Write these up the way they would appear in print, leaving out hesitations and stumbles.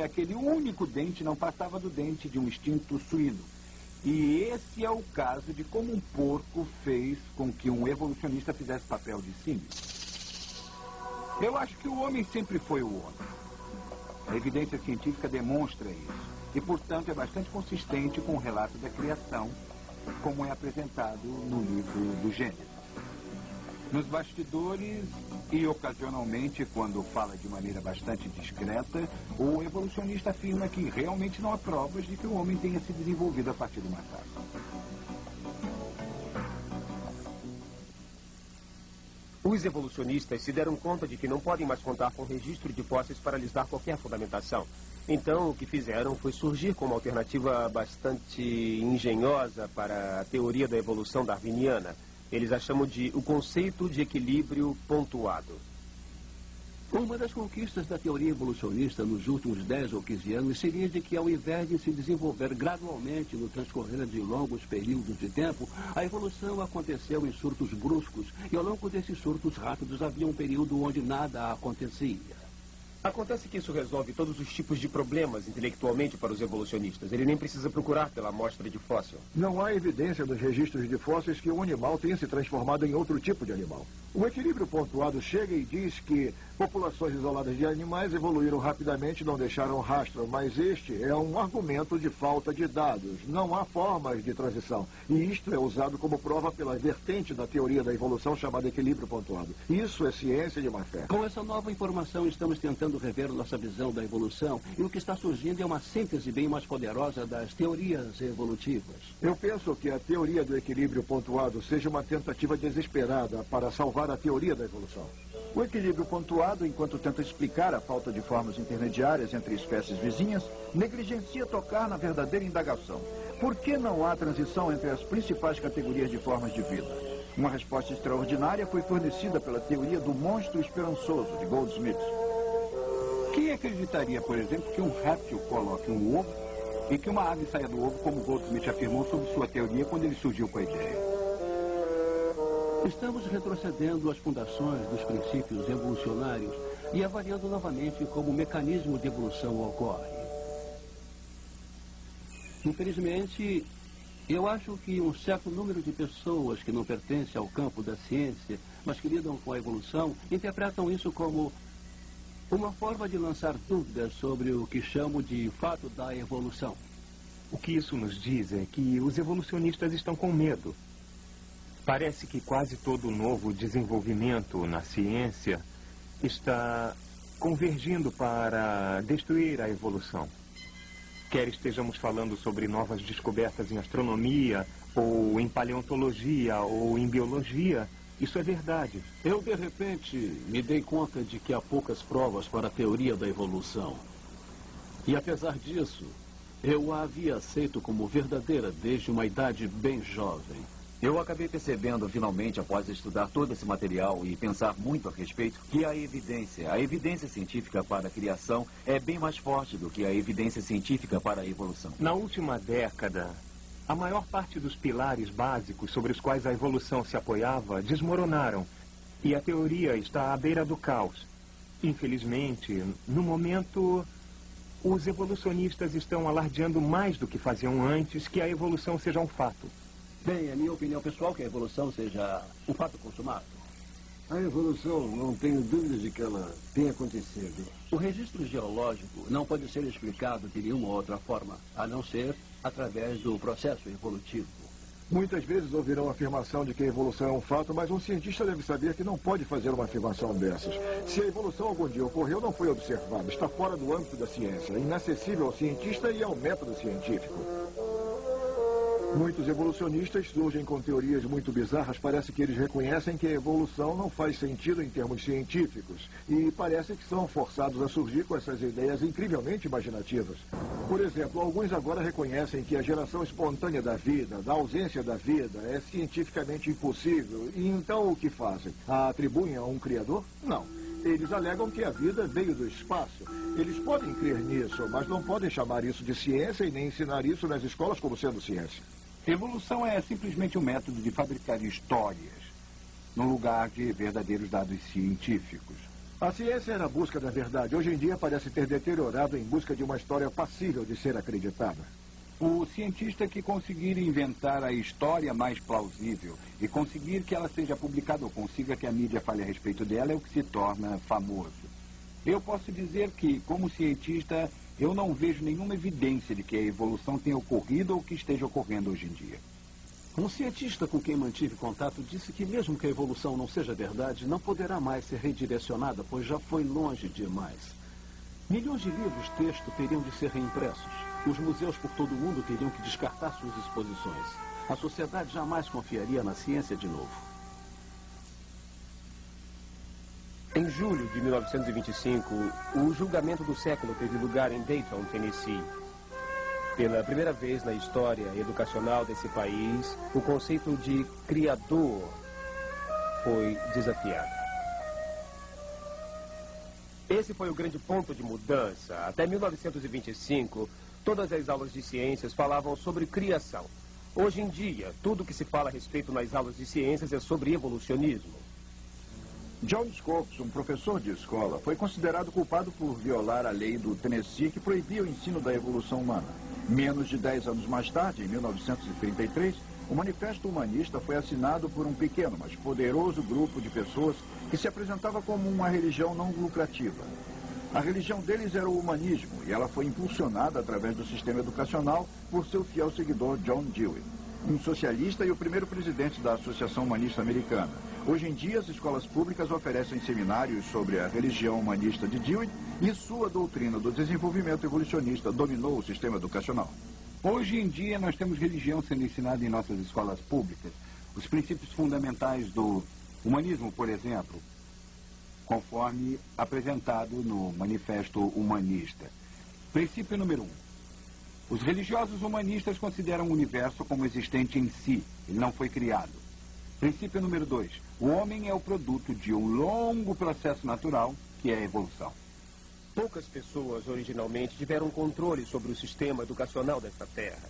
Aquele único dente não passava do dente de um extinto suíno. E esse é o caso de como um porco fez com que um evolucionista fizesse papel de símio. Eu acho que o homem sempre foi o homem. A evidência científica demonstra isso. E, portanto, é bastante consistente com o relato da criação, como é apresentado no livro do Gênesis. Nos bastidores e ocasionalmente, quando fala de maneira bastante discreta, o evolucionista afirma que realmente não há provas de que o homem tenha se desenvolvido a partir do macaco. Os evolucionistas se deram conta de que não podem mais contar com registro de fósseis para lhes dar qualquer fundamentação. Então, o que fizeram foi surgir com uma alternativa bastante engenhosa para a teoria da evolução darwiniana. Eles a chamam de o conceito de equilíbrio pontuado. Uma das conquistas da teoria evolucionista nos últimos 10 ou 15 anos seria de que, ao invés de se desenvolver gradualmente no transcorrer de longos períodos de tempo, a evolução aconteceu em surtos bruscos e, ao longo desses surtos rápidos, havia um período onde nada acontecia. Acontece que isso resolve todos os tipos de problemas intelectualmente para os evolucionistas. Ele nem precisa procurar pela amostra de fóssil. Não há evidência nos registros de fósseis que um animal tenha se transformado em outro tipo de animal. O equilíbrio pontuado chega e diz que populações isoladas de animais evoluíram rapidamente e não deixaram rastro, mas este é um argumento de falta de dados. Não há formas de transição. E isto é usado como prova pela vertente da teoria da evolução chamada equilíbrio pontuado. Isso é ciência de má fé. Com essa nova informação, estamos tentando rever nossa visão da evolução, e o que está surgindo é uma síntese bem mais poderosa das teorias evolutivas. Eu penso que a teoria do equilíbrio pontuado seja uma tentativa desesperada para salvar a teoria da evolução. O equilíbrio pontuado, enquanto tenta explicar a falta de formas intermediárias entre espécies vizinhas, negligencia tocar na verdadeira indagação. Por que não há transição entre as principais categorias de formas de vida? Uma resposta extraordinária foi fornecida pela teoria do monstro esperançoso, de Goldsmith. Quem acreditaria, por exemplo, que um réptil coloque um ovo e que uma ave saia do ovo, como Goldsmith afirmou sobre sua teoria quando ele surgiu com a ideia? Estamos retrocedendo às fundações dos princípios evolucionários e avaliando novamente como o mecanismo de evolução ocorre. Infelizmente, eu acho que um certo número de pessoas que não pertencem ao campo da ciência, mas que lidam com a evolução, interpretam isso como uma forma de lançar dúvidas sobre o que chamo de fato da evolução. O que isso nos diz é que os evolucionistas estão com medo. Parece que quase todo novo desenvolvimento na ciência está convergindo para destruir a evolução. Quer estejamos falando sobre novas descobertas em astronomia, ou em paleontologia, ou em biologia, isso é verdade. Eu, de repente, me dei conta de que há poucas provas para a teoria da evolução. E, apesar disso, eu a havia aceito como verdadeira desde uma idade bem jovem. Eu acabei percebendo, finalmente, após estudar todo esse material e pensar muito a respeito, que a evidência científica para a criação é bem mais forte do que a evidência científica para a evolução. Na última década, a maior parte dos pilares básicos sobre os quais a evolução se apoiava desmoronaram, e a teoria está à beira do caos. Infelizmente, no momento, os evolucionistas estão alardeando mais do que faziam antes que a evolução seja um fato. Bem, é minha opinião pessoal que a evolução seja um fato consumado. A evolução, não tenho dúvida de que ela tenha acontecido. O registro geológico não pode ser explicado de nenhuma outra forma, a não ser através do processo evolutivo. Muitas vezes ouvirão a afirmação de que a evolução é um fato, mas um cientista deve saber que não pode fazer uma afirmação dessas. Se a evolução algum dia ocorreu, não foi observada, está fora do âmbito da ciência, inacessível ao cientista e ao método científico. Muitos evolucionistas surgem com teorias muito bizarras. Parece que eles reconhecem que a evolução não faz sentido em termos científicos. E parece que são forçados a surgir com essas ideias incrivelmente imaginativas. Por exemplo, alguns agora reconhecem que a geração espontânea da vida, da ausência da vida, é cientificamente impossível. E então o que fazem? A atribuem a um criador? Não. Eles alegam que a vida veio do espaço. Eles podem crer nisso, mas não podem chamar isso de ciência e nem ensinar isso nas escolas como sendo ciência. Evolução é simplesmente um método de fabricar histórias, no lugar de verdadeiros dados científicos. A ciência era a busca da verdade. Hoje em dia parece ter deteriorado em busca de uma história passível de ser acreditada. O cientista que conseguir inventar a história mais plausível e conseguir que ela seja publicada ou consiga que a mídia fale a respeito dela é o que se torna famoso. Eu posso dizer que, como cientista, eu não vejo nenhuma evidência de que a evolução tenha ocorrido ou que esteja ocorrendo hoje em dia. Um cientista com quem mantive contato disse que mesmo que a evolução não seja verdade, não poderá mais ser redirecionada, pois já foi longe demais. Milhões de livros-texto teriam de ser reimpressos. Os museus por todo o mundo teriam que descartar suas exposições. A sociedade jamais confiaria na ciência de novo. Em julho de 1925, o julgamento do século teve lugar em Dayton, Tennessee. Pela primeira vez na história educacional desse país, o conceito de criador foi desafiado. Esse foi o grande ponto de mudança. Até 1925, todas as aulas de ciências falavam sobre criação. Hoje em dia, tudo que se fala a respeito nas aulas de ciências é sobre evolucionismo. John Scopes, um professor de escola, foi considerado culpado por violar a lei do Tennessee que proibia o ensino da evolução humana. Menos de 10 anos mais tarde, em 1933, o Manifesto Humanista foi assinado por um pequeno, mas poderoso grupo de pessoas que se apresentava como uma religião não lucrativa. A religião deles era o humanismo e ela foi impulsionada através do sistema educacional por seu fiel seguidor John Dewey, um socialista e o primeiro presidente da Associação Humanista Americana. Hoje em dia, as escolas públicas oferecem seminários sobre a religião humanista de Dewey e sua doutrina do desenvolvimento evolucionista dominou o sistema educacional. Hoje em dia, nós temos religião sendo ensinada em nossas escolas públicas. Os princípios fundamentais do humanismo, por exemplo, conforme apresentado no Manifesto Humanista. Princípio número 1. Os religiosos humanistas consideram o universo como existente em si. Ele não foi criado. Princípio número 2. O homem é o produto de um longo processo natural, que é a evolução. Poucas pessoas originalmente tiveram controle sobre o sistema educacional desta terra.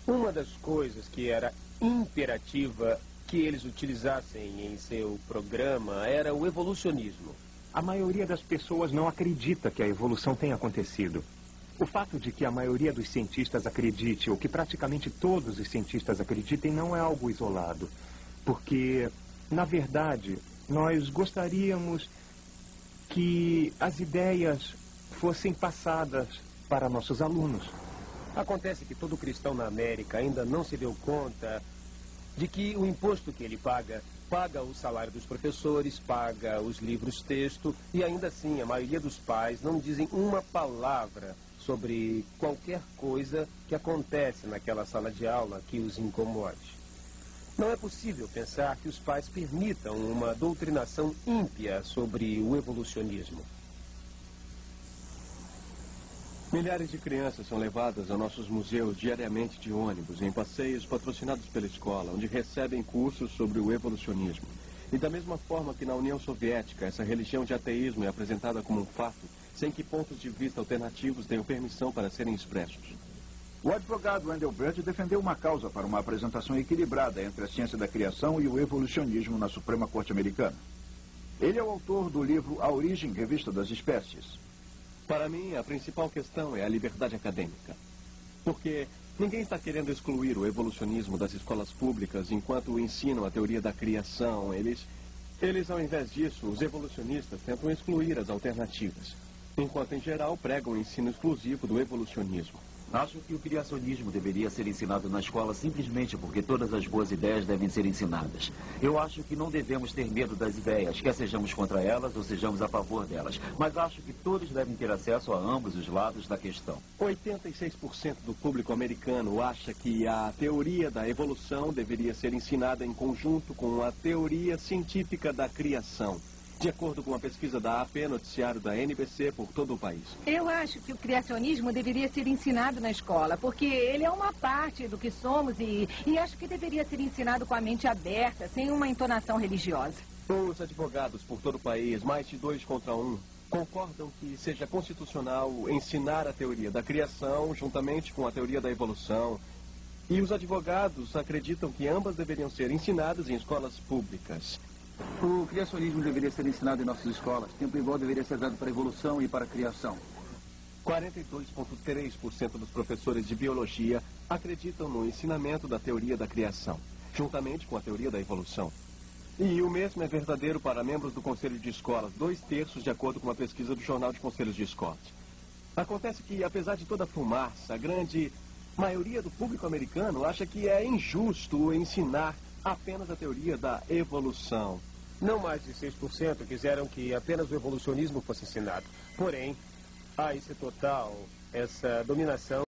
Uma das coisas que era imperativa que eles utilizassem em seu programa era o evolucionismo. A maioria das pessoas não acredita que a evolução tenha acontecido. O fato de que a maioria dos cientistas acredite, ou que praticamente todos os cientistas acreditem, não é algo isolado. Porque, na verdade, nós gostaríamos que as ideias fossem passadas para nossos alunos. Acontece que todo cristão na América ainda não se deu conta de que o imposto que ele paga o salário dos professores, paga os livros-texto e ainda assim a maioria dos pais não dizem uma palavra sobre qualquer coisa que acontece naquela sala de aula que os incomode. Não é possível pensar que os pais permitam uma doutrinação ímpia sobre o evolucionismo. Milhares de crianças são levadas a nossos museus diariamente de ônibus, em passeios patrocinados pela escola, onde recebem cursos sobre o evolucionismo. E da mesma forma que na União Soviética, essa religião de ateísmo é apresentada como um fato, sem que pontos de vista alternativos tenham permissão para serem expressos. O advogado Wendell Berger defendeu uma causa para uma apresentação equilibrada entre a ciência da criação e o evolucionismo na Suprema Corte Americana. Ele é o autor do livro A Origem, Revista das Espécies. Para mim, a principal questão é a liberdade acadêmica. Porque ninguém está querendo excluir o evolucionismo das escolas públicas enquanto ensinam a teoria da criação. Eles, ao invés disso, os evolucionistas tentam excluir as alternativas. Enquanto, em geral, pregam o ensino exclusivo do evolucionismo. Acho que o criacionismo deveria ser ensinado na escola simplesmente porque todas as boas ideias devem ser ensinadas. Eu acho que não devemos ter medo das ideias, quer sejamos contra elas ou sejamos a favor delas. Mas acho que todos devem ter acesso a ambos os lados da questão. 86% do público americano acha que a teoria da evolução deveria ser ensinada em conjunto com a teoria científica da criação. De acordo com uma pesquisa da AP, noticiário da NBC por todo o país. Eu acho que o criacionismo deveria ser ensinado na escola, porque ele é uma parte do que somos e acho que deveria ser ensinado com a mente aberta, sem uma entonação religiosa. Os advogados por todo o país, mais de 2 contra 1, concordam que seja constitucional ensinar a teoria da criação juntamente com a teoria da evolução. E os advogados acreditam que ambas deveriam ser ensinadas em escolas públicas. O criacionismo deveria ser ensinado em nossas escolas. Tempo igual deveria ser dado para a evolução e para a criação. 42,3% dos professores de biologia acreditam no ensinamento da teoria da criação, juntamente com a teoria da evolução. E o mesmo é verdadeiro para membros do Conselho de Escolas, 2/3 de acordo com uma pesquisa do Jornal de Conselhos de Escolas. Acontece que, apesar de toda a fumaça, a grande maioria do público americano acha que é injusto ensinar apenas a teoria da evolução. Não mais de 6% quiseram que apenas o evolucionismo fosse ensinado. Porém, há essa dominação